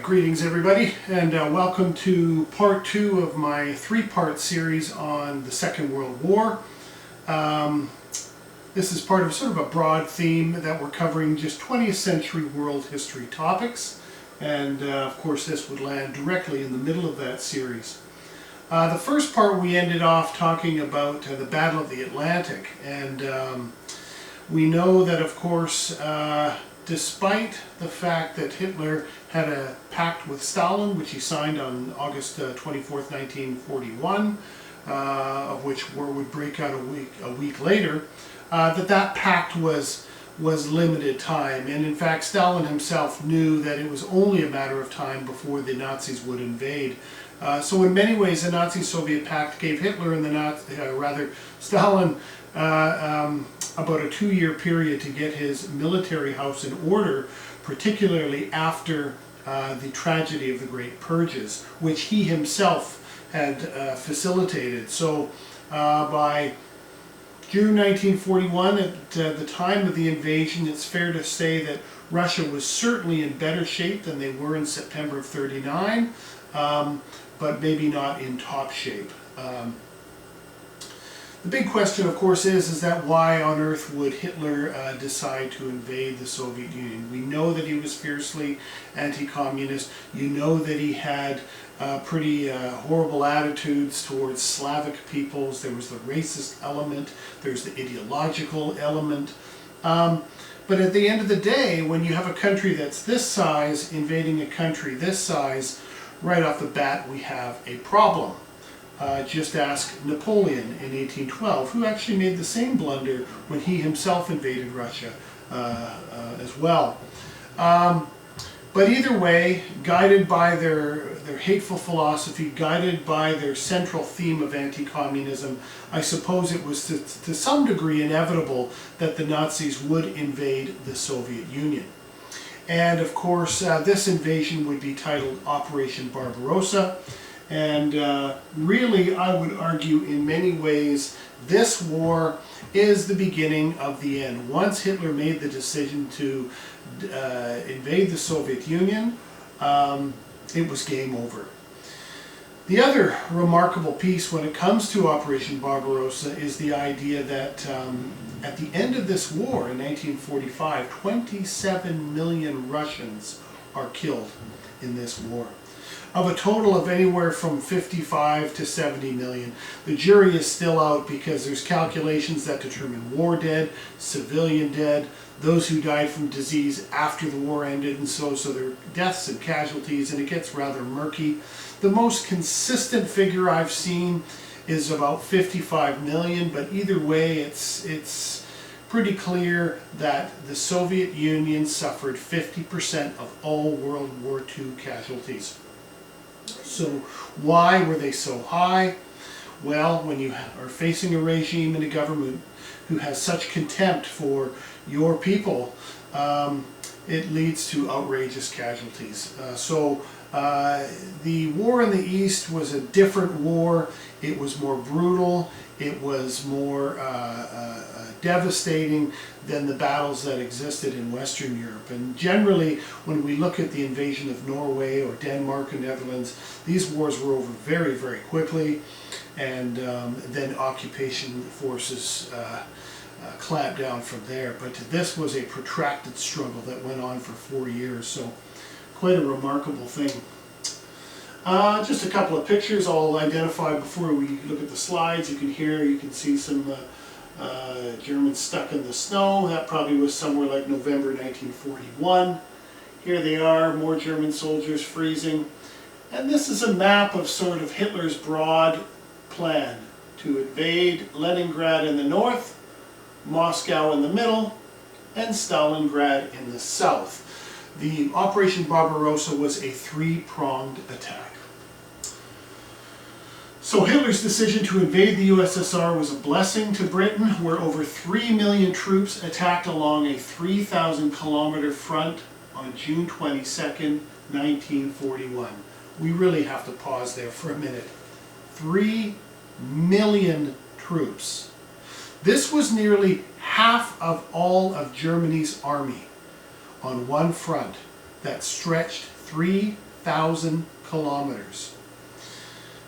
Greetings everybody, and welcome to part 2 of my 3-part series on the Second World War. This is part of sort of a broad theme that we're covering just 20th century world history topics, and of course this would land directly in the middle of that series. The first part we ended off talking about the Battle of the Atlantic, and we know that of course despite the fact that Hitler had a pact with Stalin, which he signed on August 24th, 1941, of which war would break out a week later, that pact was limited time. And in fact, Stalin himself knew that it was only a matter of time before the Nazis would invade. So in many ways, the Nazi-Soviet pact gave Hitler and Stalin about a 2-year period to get his military house in order, particularly after the tragedy of the Great Purges, which he himself had facilitated. So by June 1941, at the time of the invasion, it's fair to say that Russia was certainly in better shape than they were in September of '39, but maybe not in top shape. The big question, of course, is that why on earth would Hitler decide to invade the Soviet Union? We know that he was fiercely anti-communist. You know that he had pretty horrible attitudes towards Slavic peoples. There was the racist element. There's the ideological element. But at the end of the day, when you have a country that's this size invading a country this size, right off the bat we have a problem. Just ask Napoleon in 1812, who actually made the same blunder when he himself invaded Russia as well. But either way, guided by their hateful philosophy, guided by their central theme of anti-communism, I suppose it was to some degree inevitable that the Nazis would invade the Soviet Union. And of course, this invasion would be titled Operation Barbarossa. And really, I would argue in many ways, this war is the beginning of the end. Once Hitler made the decision to invade the Soviet Union, it was game over. The other remarkable piece when it comes to Operation Barbarossa is the idea that at the end of this war in 1945, 27 million Russians are killed in this war, of a total of anywhere from 55 to 70 million. The jury is still out because there's calculations that determine war dead, civilian dead, those who died from disease after the war ended, and so there are deaths and casualties, and it gets rather murky. The most consistent figure I've seen is about 55 million, but either way it's pretty clear that the Soviet Union suffered 50% of all World War II casualties. So why were they so high? Well, when you are facing a regime and a government who has such contempt for your people, it leads to outrageous casualties. The war in the East was a different war. It was more brutal. It was more devastating than the battles that existed in Western Europe. And generally, when we look at the invasion of Norway or Denmark and Netherlands, these wars were over very, very quickly, and then occupation forces clamped down from there. But this was a protracted struggle that went on for 4 years, so quite a remarkable thing. Just a couple of pictures I'll identify before we look at the slides. You can see some Germans stuck in the snow. That probably was somewhere like November 1941. Here they are, more German soldiers freezing. And this is a map of sort of Hitler's broad plan to invade Leningrad in the north, Moscow in the middle, and Stalingrad in the south. The Operation Barbarossa was a 3-pronged attack. So Hitler's decision to invade the USSR was a blessing to Britain, where over 3 million troops attacked along a 3,000-kilometer front on June 22nd, 1941. We really have to pause there for a minute. 3 million troops. This was nearly half of all of Germany's army on one front that stretched 3,000 kilometers.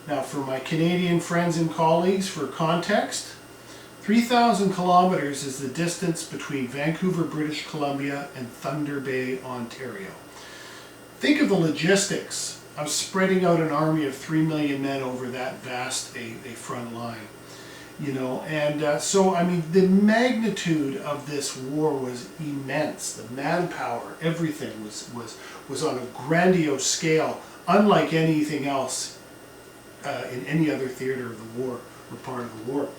Now, for my Canadian friends and colleagues, for context, 3,000 kilometers is the distance between Vancouver, British Columbia and Thunder Bay, Ontario. Think of the logistics of spreading out an army of 3 million men over that vast a front line. You know, and so, I mean, the magnitude of this war was immense. The manpower, everything was on a grandiose scale, unlike anything else in any other theater of the war or part of the war.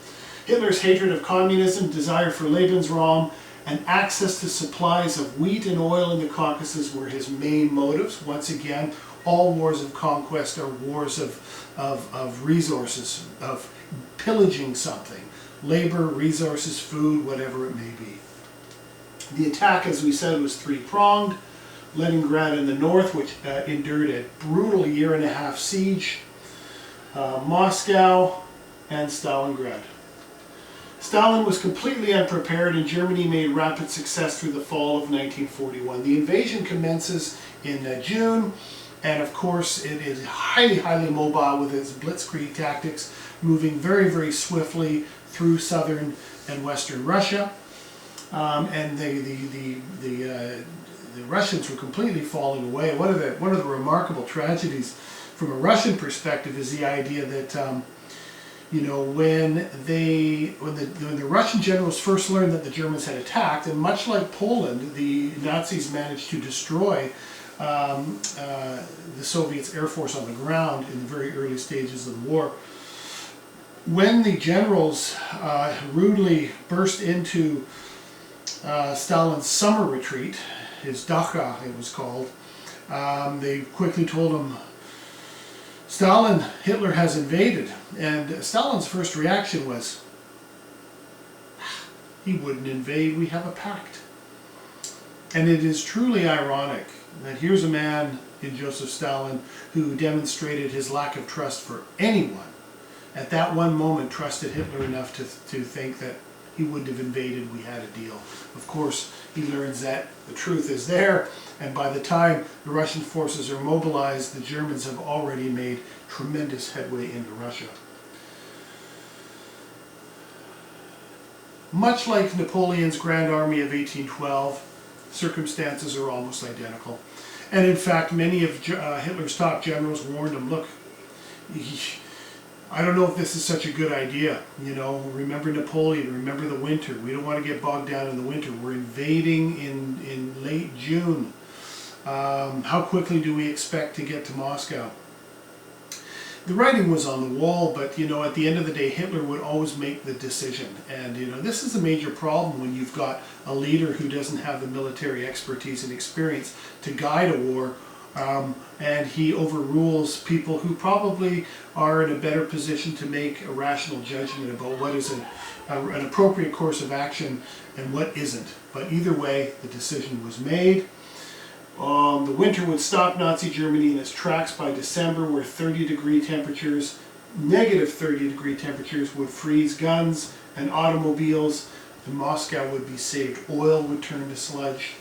Hitler's hatred of communism, desire for Lebensraum, and access to supplies of wheat and oil in the Caucasus were his main motives. Once again, all wars of conquest are wars of resources, of pillaging something. Labor, resources, food, whatever it may be. The attack, as we said, was three-pronged. Leningrad in the north, which endured a brutal 1.5-year siege. Moscow and Stalingrad. Stalin was completely unprepared, and Germany made rapid success through the fall of 1941. The invasion commences in June, and of course it is highly mobile with its blitzkrieg tactics, moving very swiftly through southern and western Russia. And the Russians were completely falling away. One of the remarkable tragedies from a Russian perspective is the idea that you know, when the Russian generals first learned that the Germans had attacked, and much like Poland, the Nazis managed to destroy the Soviets' air force on the ground in the very early stages of the war. When the generals rudely burst into Stalin's summer retreat, his Dacha it was called, they quickly told him, Stalin, Hitler has invaded. And Stalin's first reaction was, he wouldn't invade, we have a pact. And it is truly ironic that here's a man in Joseph Stalin who demonstrated his lack of trust for anyone. At that one moment trusted Hitler enough to think that he wouldn't have invaded, we had a deal. Of course, he learns that the truth is there, and by the time the Russian forces are mobilized, the Germans have already made tremendous headway into Russia. Much like Napoleon's Grand Army of 1812, circumstances are almost identical. And in fact, many of Hitler's top generals warned him, look, I don't know if this is such a good idea. You know, remember Napoleon, remember the winter. We don't want to get bogged down in the winter. We're invading in late June. How quickly do we expect to get to Moscow? The writing was on the wall, but you know, at the end of the day, Hitler would always make the decision. And you know, this is a major problem when you've got a leader who doesn't have the military expertise and experience to guide a war. And he overrules people who probably are in a better position to make a rational judgment about what is an appropriate course of action and what isn't. But either way, the decision was made. The winter would stop Nazi Germany in its tracks by December, where 30-degree temperatures, negative 30-degree temperatures would freeze guns and automobiles, and Moscow would be saved. Oil would turn to sludge.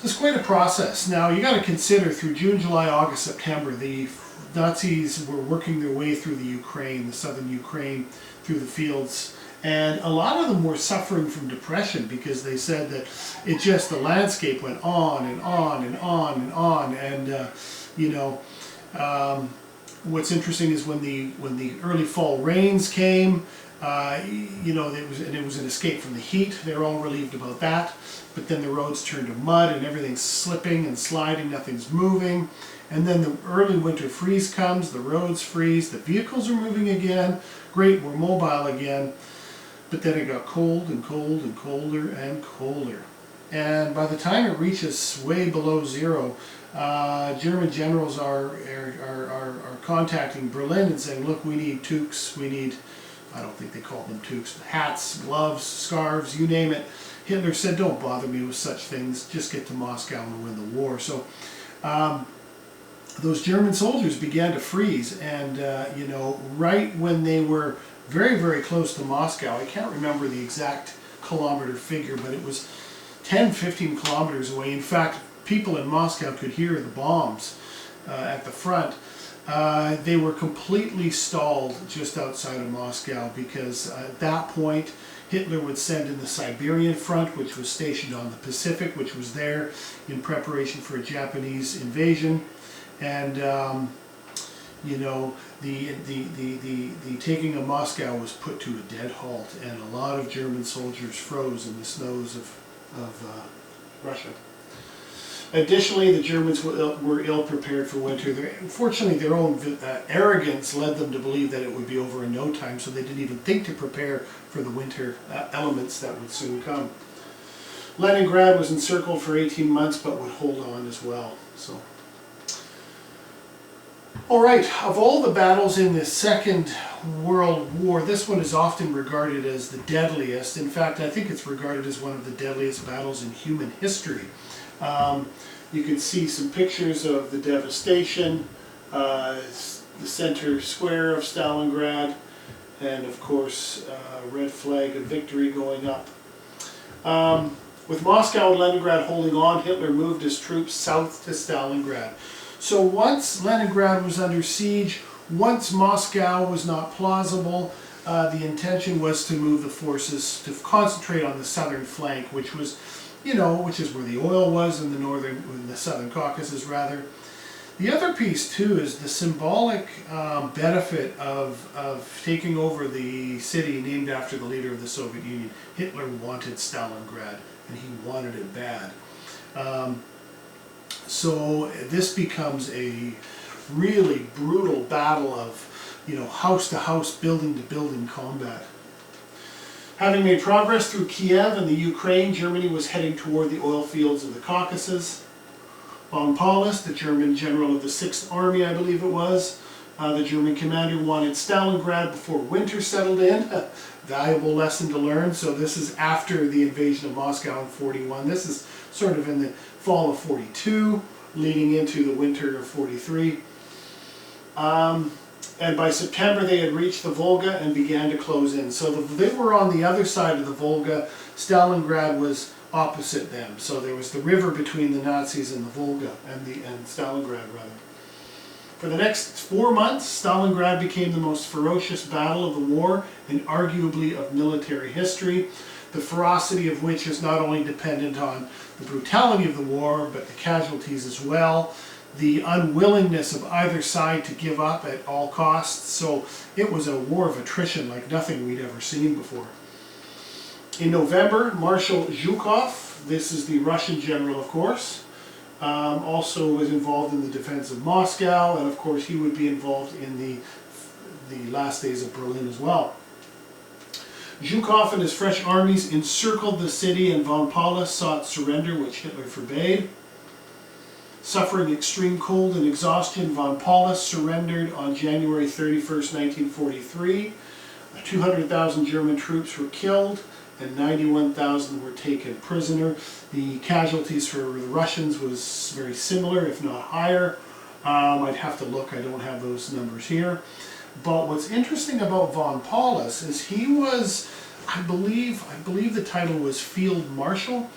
It's quite a process. Now you got to consider through June, July, August, September, the Nazis were working their way through the Ukraine, the southern Ukraine, through the fields, and a lot of them were suffering from depression because they said that the landscape went on and on and on and on. And you know, what's interesting is when the early fall rains came, you know, it was an escape from the heat. They were all relieved about that. But then the roads turn to mud and everything's slipping and sliding, nothing's moving. And then the early winter freeze comes, the roads freeze, the vehicles are moving again. Great, we're mobile again. But then it got cold and cold and colder and colder. And by the time it reaches way below zero, German generals are contacting Berlin and saying, look, we need toques, we need, I don't think they called them toques, hats, gloves, scarves, you name it. Hitler said, don't bother me with such things, just get to Moscow and win the war. So those German soldiers began to freeze, and you know, right when they were very close to Moscow, I can't remember the exact kilometer figure, but it was 10-15 kilometers away. In fact, people in Moscow could hear the bombs at the front, they were completely stalled just outside of Moscow, because at that point Hitler would send in the Siberian front, which was stationed on the Pacific, which was there in preparation for a Japanese invasion. And you know, the taking of Moscow was put to a dead halt, and a lot of German soldiers froze in the snows of Russia. Additionally, the Germans were ill prepared for winter. Unfortunately, their own arrogance led them to believe that it would be over in no time, so they didn't even think to prepare for the winter elements that would soon come. Leningrad was encircled for 18 months, but would hold on as well. So, all right, of all the battles in the Second World War, this one is often regarded as the deadliest. In fact, I think it's regarded as one of the deadliest battles in human history. You can see some pictures of the devastation, the center square of Stalingrad, and of course red flag of victory going up. With Moscow and Leningrad holding on, Hitler moved his troops south to Stalingrad. So once Leningrad was under siege, once Moscow was not plausible, the intention was to move the forces to concentrate on the southern flank, which was, you know, which is where the oil was in the southern Caucasus rather. The other piece too is the symbolic benefit of taking over the city named after the leader of the Soviet Union. Hitler wanted Stalingrad, and he wanted it bad. So this becomes a really brutal battle of, you know, house to house, building to building combat. Having made progress through Kiev and the Ukraine, Germany was heading toward the oil fields of the Caucasus. Von Paulus, the German general of the 6th Army, I believe it was, the German commander, wanted Stalingrad before winter settled in. A valuable lesson to learn. So this is after the invasion of Moscow in 41. This is sort of in the fall of 42, leading into the winter of 43. And by September they had reached the Volga and began to close in. So they were on the other side of the Volga. Stalingrad was opposite them. So there was the river between the Nazis and the Volga, and Stalingrad rather. For the next 4 months, Stalingrad became the most ferocious battle of the war and arguably of military history, the ferocity of which is not only dependent on the brutality of the war, but the casualties as well, the unwillingness of either side to give up at all costs. So it was a war of attrition like nothing we'd ever seen before. In November, Marshal Zhukov, this is the Russian general of course, also was involved in the defense of Moscow, and of course he would be involved in the last days of Berlin as well. Zhukov and his fresh armies encircled the city, and von Paulus sought surrender, which Hitler forbade. Suffering extreme cold and exhaustion, von Paulus surrendered on January 31st, 1943. 200,000 German troops were killed and 91,000 were taken prisoner. The casualties for the Russians was very similar, if not higher. I'd have to look, I don't have those numbers here. But what's interesting about von Paulus is he was, I believe the title was Field Marshal.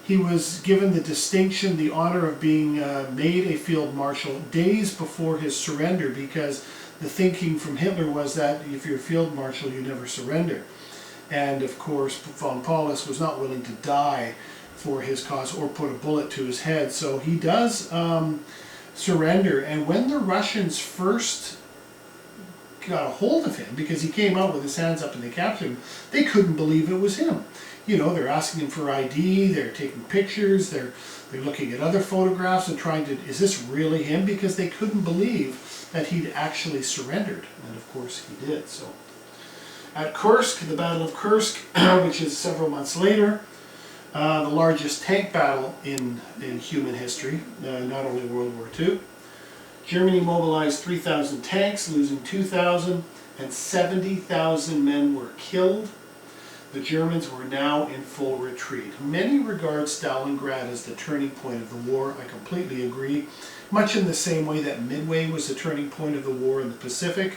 He was given the distinction, the honor of being made a Field Marshal days before his surrender, because the thinking from Hitler was that if you're a Field Marshal, you never surrender. And of course, von Paulus was not willing to die for his cause or put a bullet to his head. So he does surrender. And when the Russians first got a hold of him, because he came out with his hands up and they captured him, they couldn't believe it was him. You know, they're asking him for ID, they're taking pictures, they're looking at other photographs and trying to, is this really him? Because they couldn't believe that he'd actually surrendered. And of course he did. So at Kursk, the Battle of Kursk, which is several months later, the largest tank battle in human history, not only World War II. Germany mobilized 3,000 tanks, losing 2,000, and 70,000 men were killed. The Germans were now in full retreat. Many regard Stalingrad as the turning point of the war. I completely agree. Much in the same way that Midway was the turning point of the war in the Pacific.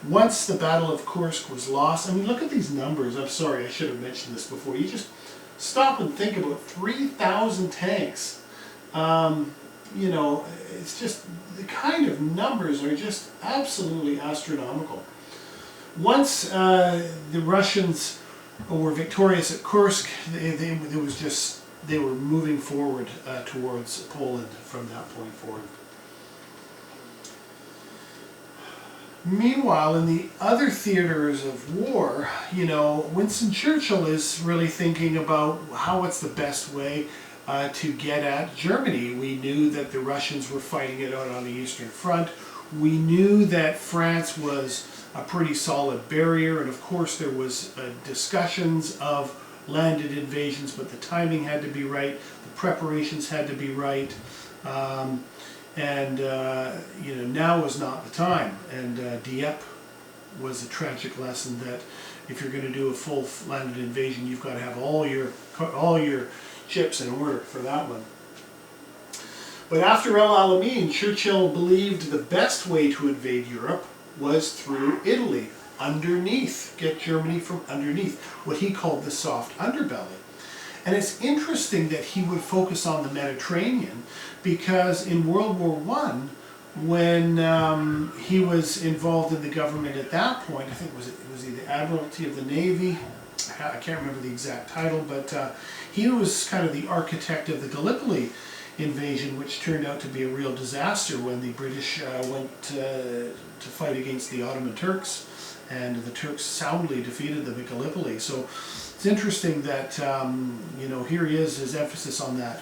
Once the Battle of Kursk was lost, I mean, look at these numbers. I'm sorry, I should have mentioned this before. You just stop and think about 3,000 tanks. you know, it's just, the kind of numbers are just absolutely astronomical. Once the Russians were victorious at Kursk, they were moving forward towards Poland from that point forward. Meanwhile, in the other theaters of war, you know, Winston Churchill is really thinking about how it's the best way to get at Germany. We knew that the Russians were fighting it out on the Eastern Front. We knew that France was a pretty solid barrier, and of course there was discussions of landed invasions, but the timing had to be right, the preparations had to be right, you know, now was not the time. And Dieppe was a tragic lesson that if you're going to do a full landed invasion, you've got to have all your chips in order for that one. But after El Alamein, Churchill believed the best way to invade Europe was through Italy, underneath, get Germany from underneath, what he called the soft underbelly. And it's interesting that he would focus on the Mediterranean, because in World War I, when he was involved in the government at that point, I think it was the Admiralty of the Navy, I can't remember the exact title, but he was kind of the architect of the Gallipoli invasion, which turned out to be a real disaster when the British went to fight against the Ottoman Turks, and the Turks soundly defeated them at Gallipoli. So it's interesting that you know, here he is, his emphasis on that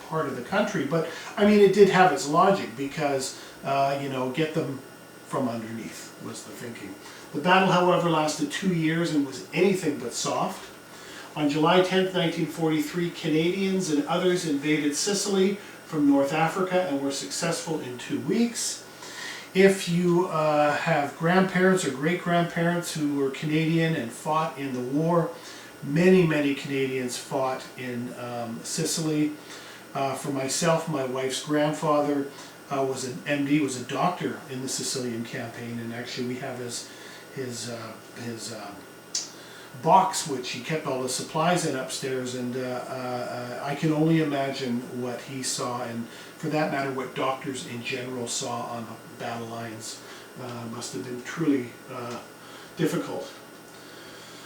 part of the country. But I mean, it did have its logic, because you know, get them from underneath was the thinking. The battle, however, lasted 2 years and was anything but soft. On July 10th, 1943, Canadians and others invaded Sicily from North Africa and were successful in 2 weeks. If you have grandparents or great-grandparents who were Canadian and fought in the war, many Canadians fought in Sicily. For myself, my wife's grandfather was an MD, was a doctor in the Sicilian campaign, and actually we have his box which he kept all the supplies in upstairs, and I can only imagine what he saw, and for that matter what doctors in general saw on the battle lines. Must have been truly difficult.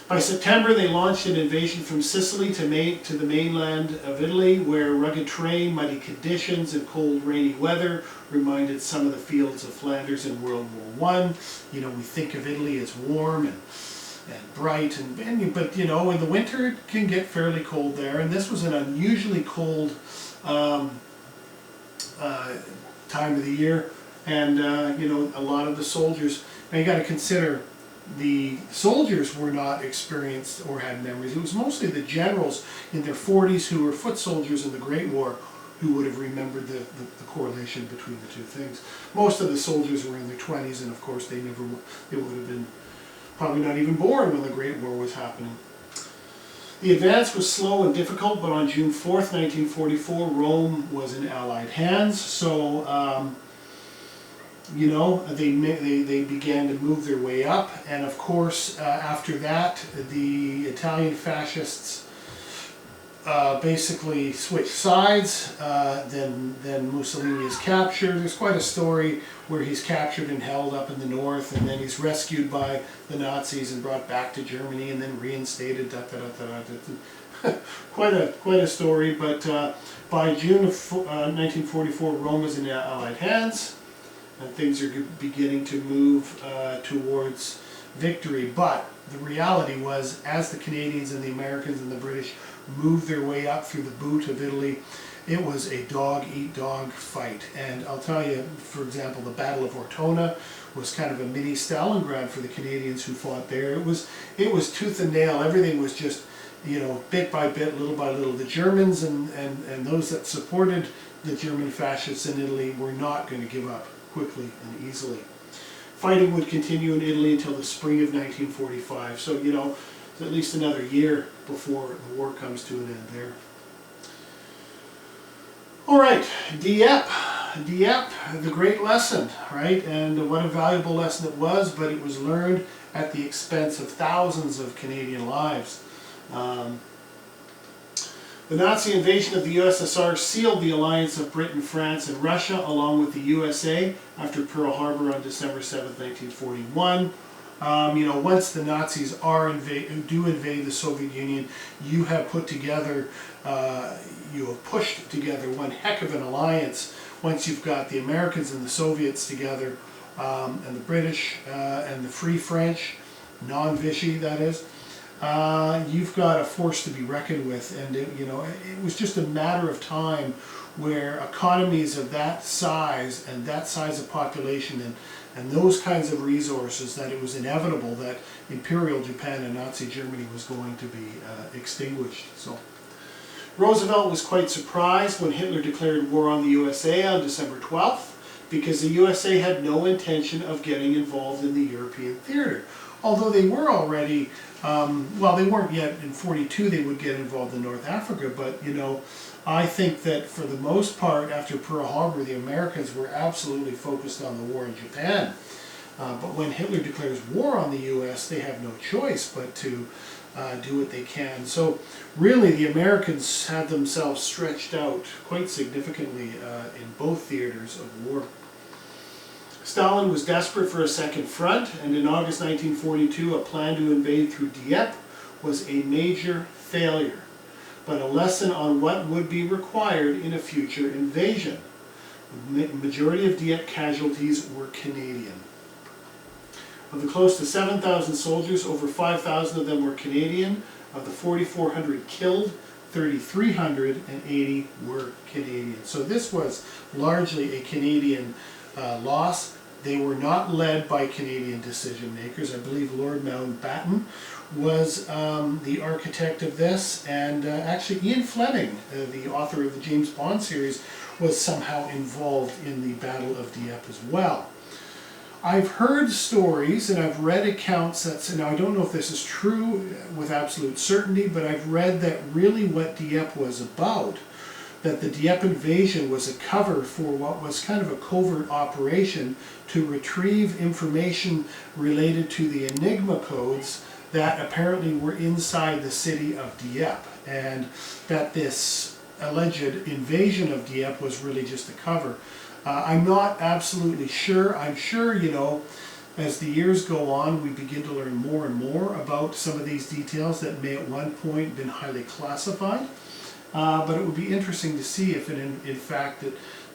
By September, they launched an invasion from Sicily to the mainland of Italy, where rugged terrain, muddy conditions, and cold, rainy weather reminded some of the fields of Flanders in World War I. You know, we think of Italy as warm and bright, but you know, in the winter it can get fairly cold there, and this was an unusually cold time of the year, and you know, a lot of the soldiers, now you got to consider, the soldiers were not experienced or had memories. It was mostly the generals in their 40s who were foot soldiers in the Great War who would have remembered the correlation between the two things. Most of the soldiers were in their 20s, and of course they would have been probably not even born when the Great War was happening. The advance was slow and difficult, but on June 4th, 1944, Rome was in Allied hands, so you know, they began to move their way up, and of course after that the Italian fascists basically switched sides. Then Mussolini is captured. There's quite a story where he's captured and held up in the north, and then he's rescued by the Nazis and brought back to Germany, and then reinstated. Quite a story. But by June of 1944, Rome was in Allied hands, and things are beginning to move towards victory. But the reality was, as the Canadians and the Americans and the British moved their way up through the boot of Italy, it was a dog-eat-dog fight. And I'll tell you, for example, the Battle of Ortona was kind of a mini Stalingrad for the Canadians who fought there. It was tooth and nail. Everything was just, you know, bit by bit, little by little. The Germans and those that supported the German fascists in Italy were not going to give up quickly and easily. Fighting would continue in Italy until the spring of 1945. So, you know, it's at least another year before the war comes to an end there. All right, Dieppe, the great lesson, right? And what a valuable lesson it was, but it was learned at the expense of thousands of Canadian lives. The Nazi invasion of the USSR sealed the alliance of Britain, France, and Russia, along with the USA, after Pearl Harbor on December 7, 1941. Once the Nazis do invade the Soviet Union, you have put together, you have pushed together one heck of an alliance. Once you've got the Americans and the Soviets together, and the British and the Free French, non-Vichy that is, you've got a force to be reckoned with. And it was just a matter of time where economies of that size and that size of population and those kinds of resources, that it was inevitable that Imperial Japan and Nazi Germany was going to be extinguished. So Roosevelt was quite surprised when Hitler declared war on the USA on December 12th, because the USA had no intention of getting involved in the European theater. Although they were already, they weren't yet in 42, they would get involved in North Africa, but I think that for the most part, after Pearl Harbor, the Americans were absolutely focused on the war in Japan. But when Hitler declares war on the US, they have no choice but to do what they can. So really the Americans had themselves stretched out quite significantly in both theaters of war. Stalin was desperate for a second front, and in August 1942 a plan to invade through Dieppe was a major failure, but a lesson on what would be required in a future invasion. The majority of Dieppe casualties were Canadian. Of the close to 7,000 soldiers, over 5,000 of them were Canadian. Of the 4,400 killed, 3,380 were Canadian. So this was largely a Canadian loss. They were not led by Canadian decision makers. I believe Lord Mountbatten was the architect of this, and actually Ian Fleming, the author of the James Bond series, was somehow involved in the Battle of Dieppe as well. I've heard stories and I've read accounts now I don't know if this is true with absolute certainty, but I've read that really what Dieppe was about, that the Dieppe invasion was a cover for what was kind of a covert operation to retrieve information related to the Enigma codes that apparently were inside the city of Dieppe, and that this alleged invasion of Dieppe was really just a cover. I'm not absolutely sure. I'm sure, as the years go on, we begin to learn more and more about some of these details that may at one point have been highly classified. But it would be interesting to see if in fact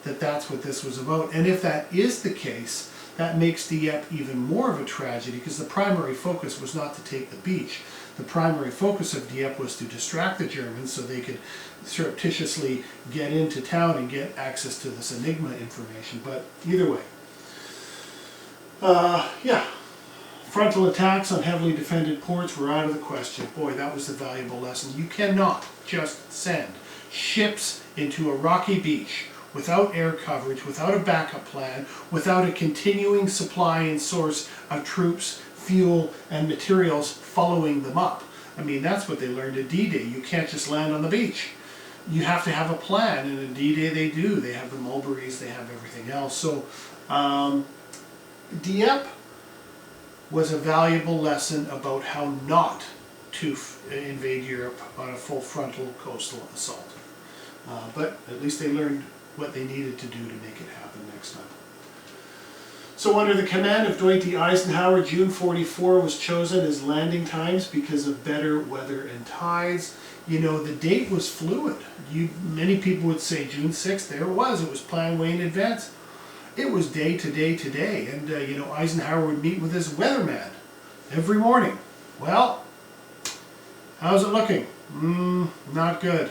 that's what this was about. And if that is the case, that makes Dieppe even more of a tragedy, because the primary focus was not to take the beach. The primary focus of Dieppe was to distract the Germans so they could surreptitiously get into town and get access to this Enigma information. But either way, frontal attacks on heavily defended ports were out of the question. Boy, that was the valuable lesson. You cannot just send ships into a rocky beach without air coverage, without a backup plan, without a continuing supply and source of troops, fuel, and materials following them up. I mean, that's what they learned at D-Day. You can't just land on the beach. You have to have a plan, and at D-Day they do. They have the mulberries, they have everything else. So, Dieppe was a valuable lesson about how not to invade Europe on a full frontal coastal assault. But at least they learned what they needed to do to make it happen next time. So under the command of Dwight D. Eisenhower, June 44 was chosen as landing times because of better weather and tides. The date was fluid. Many people would say June 6th, there it was planned way in advance. It was day to day to day, and Eisenhower would meet with his weatherman every morning. Well, how's it looking? Not good.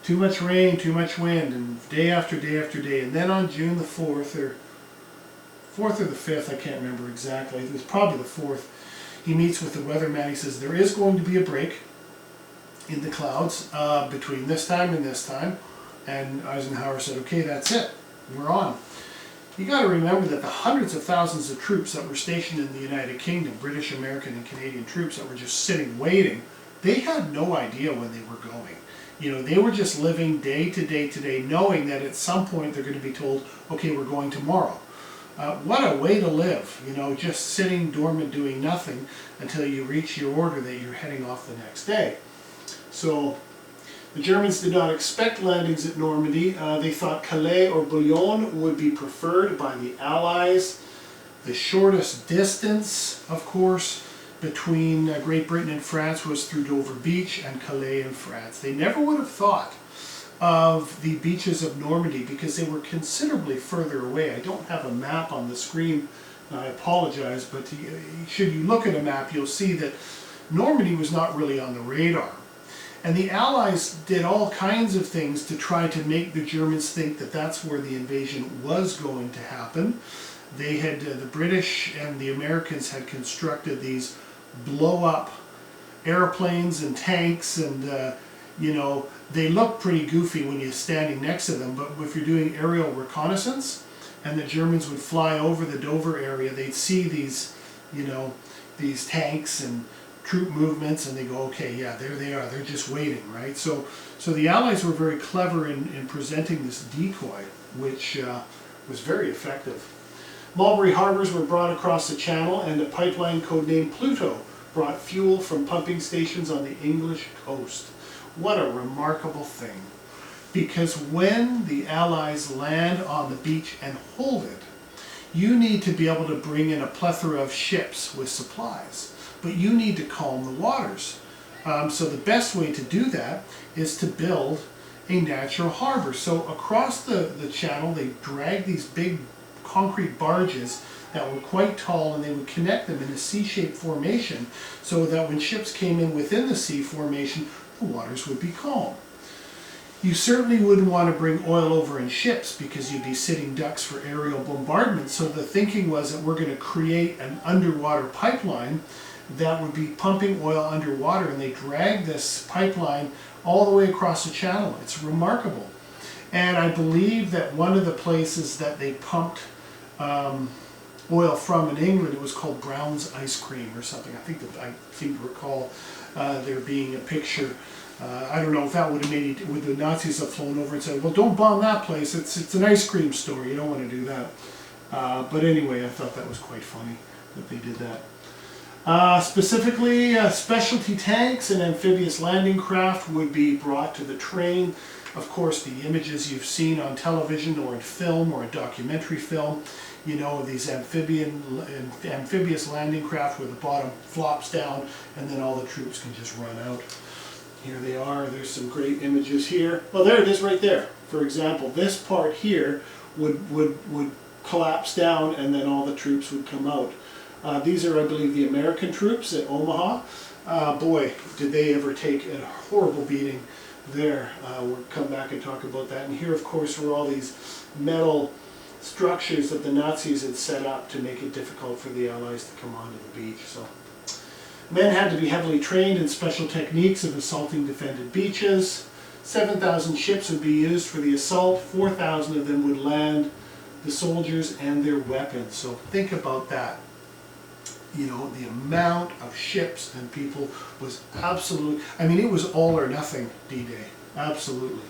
Too much rain, too much wind, and day after day after day. And then on June the 4th, or the 5th, I can't remember exactly, it was probably the 4th, he meets with the weatherman. He says, there is going to be a break in the clouds between this time and this time. And Eisenhower said, okay, that's it. We're on. You got to remember that the hundreds of thousands of troops that were stationed in the United Kingdom, British, American, and Canadian troops that were just sitting waiting, they had no idea when they were going. They were just living day to day to day, knowing that at some point they're going to be told, okay, we're going tomorrow. What a way to live, just sitting dormant doing nothing until you reach your order that you're heading off the next day. So The Germans did not expect landings at Normandy. They thought Calais or Boulogne would be preferred by the Allies. The shortest distance, of course, between Great Britain and France was through Dover Beach and Calais in France. They never would have thought of the beaches of Normandy because they were considerably further away. I don't have a map on the screen, I apologize, but should you look at a map, you'll see that Normandy was not really on the radar. And the Allies did all kinds of things to try to make the Germans think that that's where the invasion was going to happen. They had, the British and the Americans had constructed these blow-up airplanes and tanks, and you know, they look pretty goofy when you're standing next to them, but if you're doing aerial reconnaissance and the Germans would fly over the Dover area, they'd see these, you know, these tanks and troop movements, and they go, okay, yeah, there they are, they're just waiting, right? So the Allies were very clever in presenting this decoy, which was very effective. Mulberry harbors were brought across the channel, and a pipeline codenamed Pluto brought fuel from pumping stations on the English coast. What a remarkable thing. Because when the Allies land on the beach and hold it, you need to be able to bring in a plethora of ships with supplies. But you need to calm the waters. So the best way to do that is to build a natural harbor. So across the channel, they dragged these big concrete barges that were quite tall, and they would connect them in a C-shaped formation so that when ships came in within the C formation, the waters would be calm. You certainly wouldn't want to bring oil over in ships because you'd be sitting ducks for aerial bombardment. So the thinking was that we're going to create an underwater pipeline that would be pumping oil underwater, and they dragged this pipeline all the way across the channel. It's remarkable. And I believe that one of the places that they pumped oil from in England, it was called Brown's Ice Cream or something. I seem to recall there being a picture. I don't know if that would have made it, would the Nazis have flown over and said, well, don't bomb that place, it's an ice cream store, you don't want to do that. But anyway, I thought that was quite funny that they did that. Specifically, specialty tanks and amphibious landing craft would be brought to the train. Of course, the images you've seen on television or in film or a documentary film, you know, these amphibious landing craft where the bottom flops down and then all the troops can just run out. Here they are. There's some great images here. Well, there it is right there. For example, this part here would collapse down and then all the troops would come out. These are, I believe, the American troops at Omaha. Boy, did they ever take a horrible beating there. We'll come back and talk about that. And here, of course, were all these metal structures that the Nazis had set up to make it difficult for the Allies to come onto the beach. So, men had to be heavily trained in special techniques of assaulting defended beaches. 7,000 ships would be used for the assault. 4,000 of them would land the soldiers and their weapons. So think about that. You know, the amount of ships and people was absolutely, I mean, it was all or nothing D-Day. Absolutely.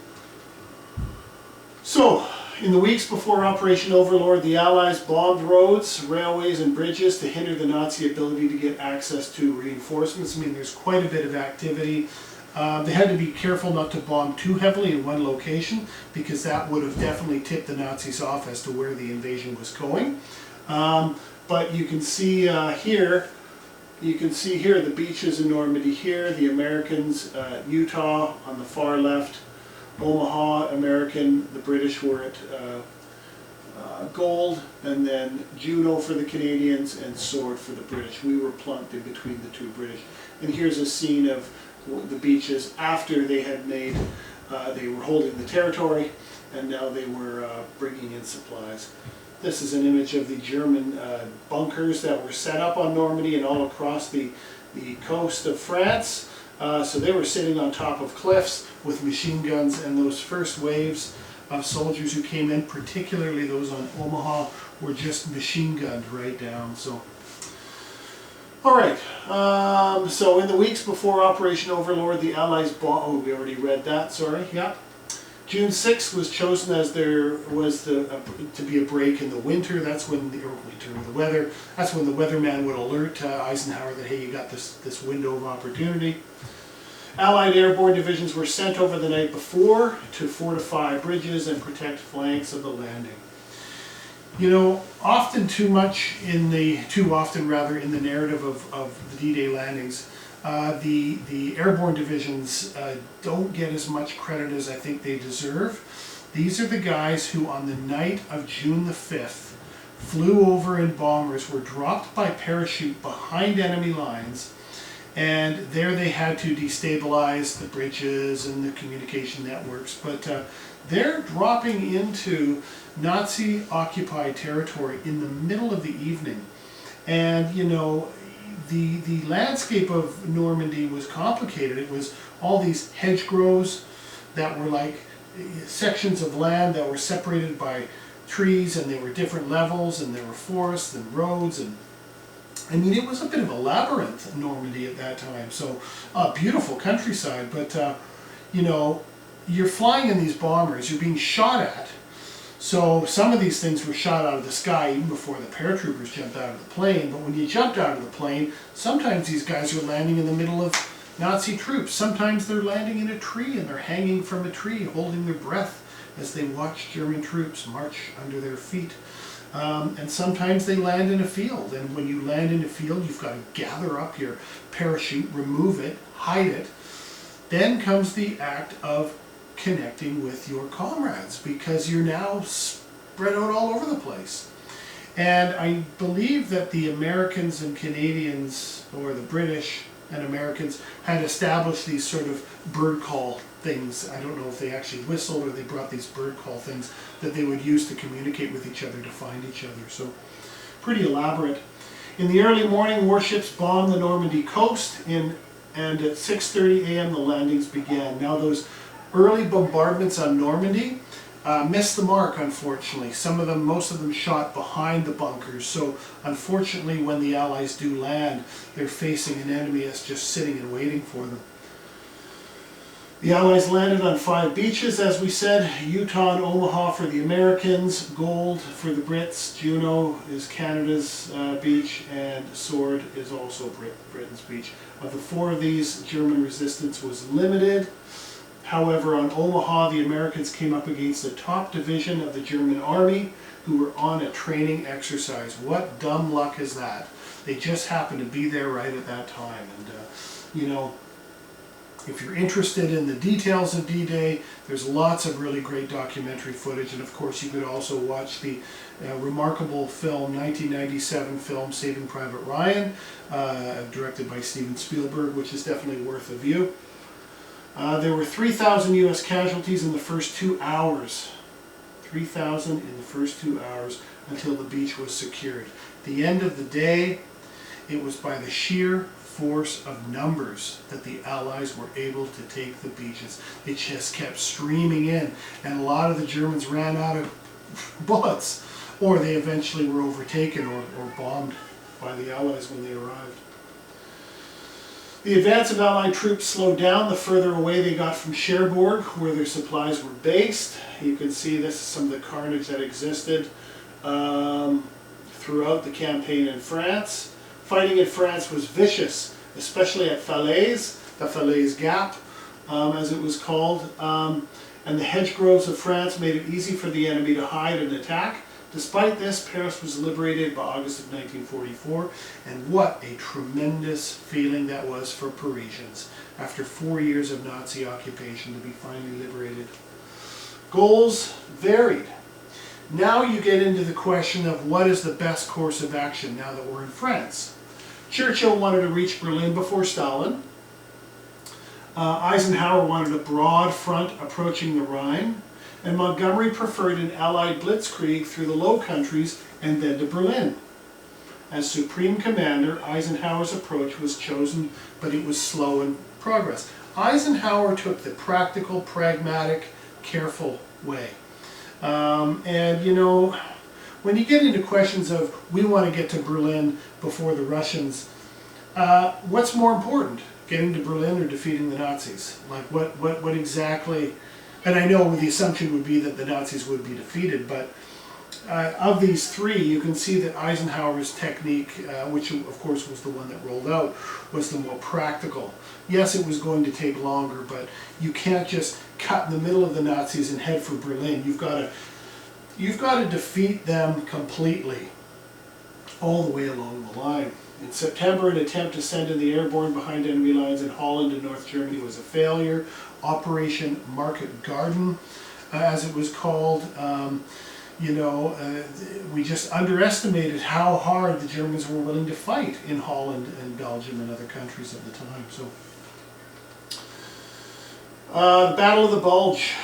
So, in the weeks before Operation Overlord, the Allies bombed roads, railways, and bridges to hinder the Nazi ability to get access to reinforcements. I mean, there's quite a bit of activity. They had to be careful not to bomb too heavily in one location because that would have definitely tipped the Nazis off as to where the invasion was going. But you can see here the beaches in Normandy here, the Americans, Utah on the far left, Omaha, American, the British were at Gold, and then Juno for the Canadians and Sword for the British. We were plunked in between the two British. And here's a scene of the beaches after they had made, they were holding the territory, and now they were bringing in supplies. This is an image of the German bunkers that were set up on Normandy and all across the coast of France. So they were sitting on top of cliffs with machine guns, and those first waves of soldiers who came in, particularly those on Omaha, were just machine gunned right down. So, all right. So in the weeks before Operation Overlord, the Allies bombed. Oh, we already read that. Sorry. Yeah. June 6th was chosen as there was to be a break in the winter. That's when the weather. That's when the weatherman would alert Eisenhower that, hey, you got this window of opportunity. Allied airborne divisions were sent over the night before to fortify bridges and protect flanks of the landing. You know, too often in the narrative of the D-Day landings, the airborne divisions don't get as much credit as I think they deserve. These are the guys who on the night of June the 5th flew over in bombers, were dropped by parachute behind enemy lines, and there they had to destabilize the bridges and the communication networks. But they're dropping into Nazi-occupied territory in the middle of the evening. And, you know, the landscape of Normandy was complicated. It was all these hedgerows that were like sections of land that were separated by trees, and they were different levels, and there were forests and roads, and I mean, it was a bit of a labyrinth in Normandy at that time. So, beautiful countryside, but you know, you're flying in these bombers, you're being shot at. So some of these things were shot out of the sky even before the paratroopers jumped out of the plane. But when you jumped out of the plane, sometimes these guys are landing in the middle of Nazi troops. Sometimes they're landing in a tree and they're hanging from a tree, holding their breath as they watch German troops march under their feet. And sometimes they land in a field. And when you land in a field, you've got to gather up your parachute, remove it, hide it. Then comes the act of connecting with your comrades, because you're now spread out all over the place. And I believe that the Americans and Canadians, or the British and Americans, had established these sort of bird call things. I don't know if they actually whistled or they brought these bird call things that they would use to communicate with each other, to find each other. So pretty elaborate. In the early morning, warships bombed the Normandy coast, and at 6:30 a.m. the landings began. Now those early bombardments on Normandy missed the mark, unfortunately. Most of them shot behind the bunkers. So unfortunately, when the Allies do land, they're facing an enemy that's just sitting and waiting for them. The Allies landed on 5 beaches, as we said. Utah and Omaha for the Americans, Gold for the Brits, Juno is Canada's beach, and Sword is also Britain's beach. Of the 4 of these, German resistance was limited. However, on Omaha, the Americans came up against the top division of the German army, who were on a training exercise. What dumb luck is that? They just happened to be there right at that time. And, you know, if you're interested in the details of D-Day, there's lots of really great documentary footage. And of course, you could also watch the remarkable film, 1997 film, Saving Private Ryan, directed by Steven Spielberg, which is definitely worth a view. There were 3,000 U.S. casualties in the first 2 hours. 3,000 in the first 2 hours until the beach was secured. At the end of the day, it was by the sheer force of numbers that the Allies were able to take the beaches. They just kept streaming in, and a lot of the Germans ran out of bullets, or they eventually were overtaken or bombed by the Allies when they arrived. The advance of Allied troops slowed down the further away they got from Cherbourg, where their supplies were based. You can see this is some of the carnage that existed throughout the campaign in France. Fighting in France was vicious, especially at Falaise, the Falaise Gap, as it was called. And the hedgerows of France made it easy for the enemy to hide and attack. Despite this, Paris was liberated by August of 1944, and what a tremendous feeling that was for Parisians, after 4 years of Nazi occupation, to be finally liberated. Goals varied. Now you get into the question of what is the best course of action now that we're in France. Churchill wanted to reach Berlin before Stalin. Eisenhower wanted a broad front approaching the Rhine. And Montgomery preferred an Allied blitzkrieg through the Low Countries and then to Berlin. As Supreme Commander, Eisenhower's approach was chosen, but it was slow in progress. Eisenhower took the practical, pragmatic, careful way. And you know, when you get into questions of, we want to get to Berlin before the Russians, what's more important, getting to Berlin or defeating the Nazis? Like what exactly? And I know the assumption would be that the Nazis would be defeated, but of these three, you can see that Eisenhower's technique, which of course was the one that rolled out, was the more practical. Yes, it was going to take longer, but you can't just cut in the middle of the Nazis and head for Berlin. You've got to defeat them completely, all the way along the line. In September, an attempt to send in the airborne behind enemy lines in Holland and North Germany was a failure. Operation Market Garden, as it was called. We just underestimated how hard the Germans were willing to fight in Holland and Belgium and other countries at the time. So, the Battle of the Bulge.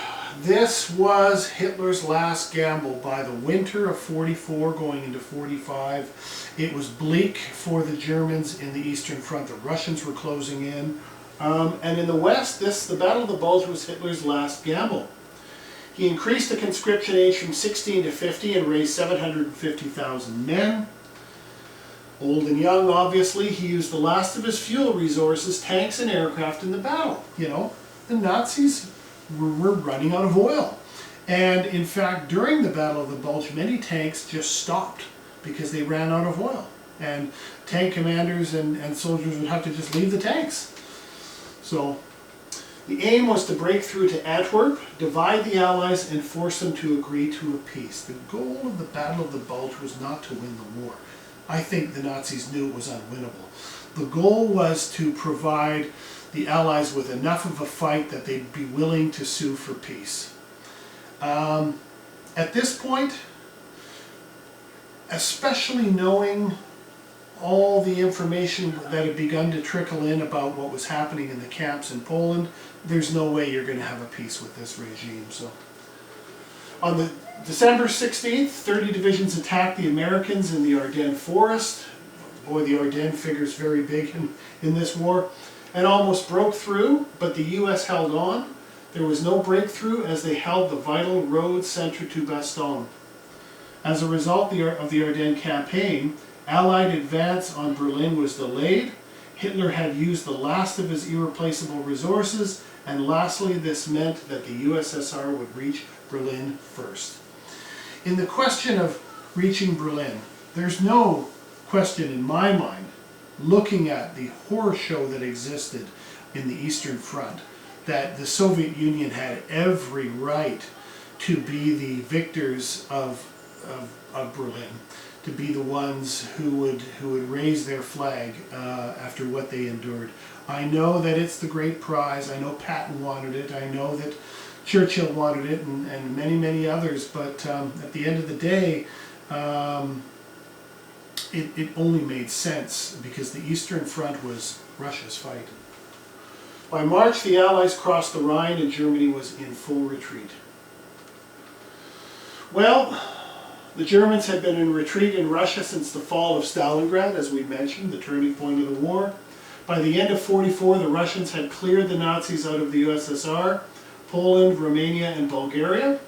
This was Hitler's last gamble. By the winter of 44 going into 45, it was bleak for the Germans in the Eastern Front. The Russians were closing in. And in the West, the Battle of the Bulge was Hitler's last gamble. He increased the conscription age from 16 to 50 and raised 750,000 men. Old and young, obviously. He used the last of his fuel resources, tanks and aircraft, in the battle. You know, the Nazis were running out of oil. And in fact, during the Battle of the Bulge, many tanks just stopped because they ran out of oil. And tank commanders and soldiers would have to just leave the tanks. So, the aim was to break through to Antwerp, divide the Allies, and force them to agree to a peace. The goal of the Battle of the Bulge was not to win the war. I think the Nazis knew it was unwinnable. The goal was to provide the Allies with enough of a fight that they'd be willing to sue for peace. At this point, especially knowing all the information that had begun to trickle in about what was happening in the camps in Poland, there's no way you're going to have a peace with this regime. So, on the December 16th, 30 divisions attacked the Americans in the Ardennes forest. Boy, the Ardennes figures very big in this war. And almost broke through, but the U.S. held on. There was no breakthrough as they held the vital road central to Bastogne. As a result of the Ardennes campaign, Allied advance on Berlin was delayed. Hitler had used the last of his irreplaceable resources, and lastly, this meant that the USSR would reach Berlin first. In the question of reaching Berlin, there's no question in my mind, looking at the horror show that existed in the Eastern Front, that the Soviet Union had every right to be the victors of Berlin, to be the ones who would raise their flag after what they endured. I know that it's the great prize. I know Patton wanted it. I know that Churchill wanted it, and many, many others. But at the end of the day, it only made sense because the Eastern Front was Russia's fight. By March, the Allies crossed the Rhine and Germany was in full retreat. Well, the Germans had been in retreat in Russia since the fall of Stalingrad, as we mentioned, the turning point of the war. By the end of 44, the Russians had cleared the Nazis out of the USSR, Poland, Romania, and Bulgaria.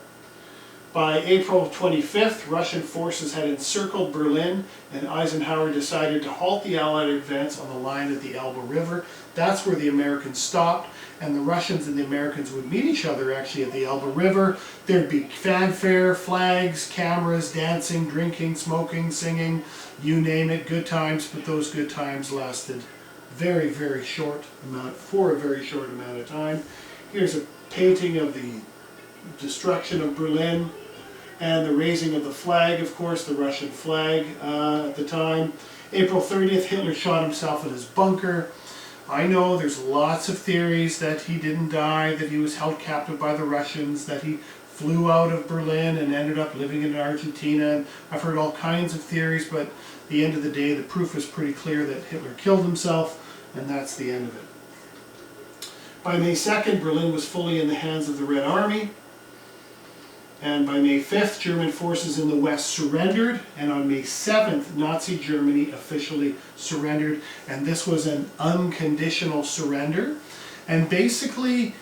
By April 25th, Russian forces had encircled Berlin, and Eisenhower decided to halt the Allied advance on the line at the Elbe River. That's where the Americans stopped, and the Russians and the Americans would meet each other actually at the Elbe River. There'd be fanfare, flags, cameras, dancing, drinking, smoking, singing, you name it, good times, but those good times lasted very, very short amount, for a very short amount of time. Here's a painting of the destruction of Berlin and the raising of the flag, of course, the Russian flag at the time. April 30th, Hitler shot himself in his bunker. I know there's lots of theories that he didn't die, that he was held captive by the Russians, that he flew out of Berlin and ended up living in Argentina. I've heard all kinds of theories, but at the end of the day, the proof is pretty clear that Hitler killed himself, and that's the end of it. By May 2nd, Berlin was fully in the hands of the Red Army. And by May 5th, German forces in the West surrendered, and on May 7th, Nazi Germany officially surrendered, and this was an unconditional surrender. And basically,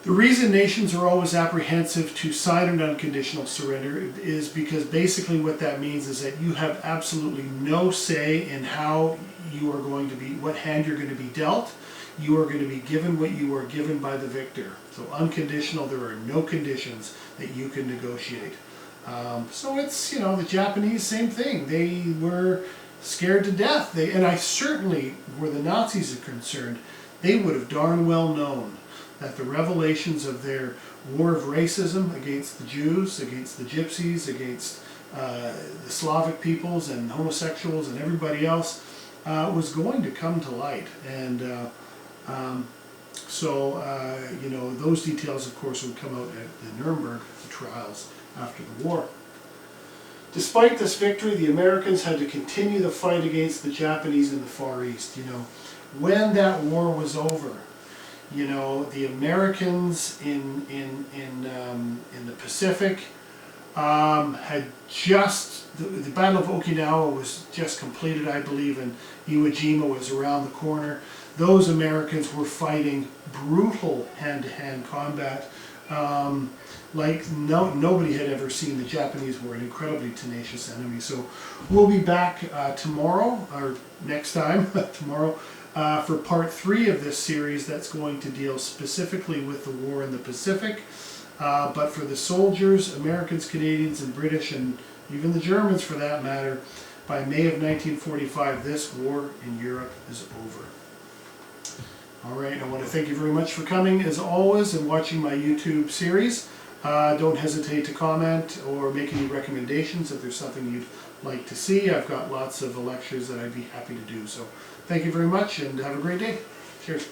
the reason nations are always apprehensive to sign an unconditional surrender is because basically what that means is that you have absolutely no say in how you are going to be, what hand you're going to be dealt. You are going to be given what you are given by the victor. So unconditional, there are no conditions that you can negotiate. So it's, you know, the Japanese, same thing. They were scared to death. And I certainly, where the Nazis are concerned, they would have darn well known that the revelations of their war of racism against the Jews, against the Gypsies, against the Slavic peoples and homosexuals and everybody else was going to come to light. And you know, those details, of course, would come out at the Nuremberg trials after the war. Despite this victory, the Americans had to continue the fight against the Japanese in the Far East. You know, when that war was over, you know, the Americans in the Pacific had just, the Battle of Okinawa was just completed, I believe, and Iwo Jima was around the corner. Those Americans were fighting brutal hand-to-hand combat like nobody had ever seen. The Japanese were an incredibly tenacious enemy. So we'll be back tomorrow, or next time, tomorrow, for part 3 of this series that's going to deal specifically with the war in the Pacific. But for the soldiers, Americans, Canadians, and British, and even the Germans for that matter, by May of 1945, this war in Europe is over. All right, I want to thank you very much for coming, as always, and watching my YouTube series. Don't hesitate to comment or make any recommendations if there's something you'd like to see. I've got lots of lectures that I'd be happy to do. So thank you very much, and have a great day. Cheers.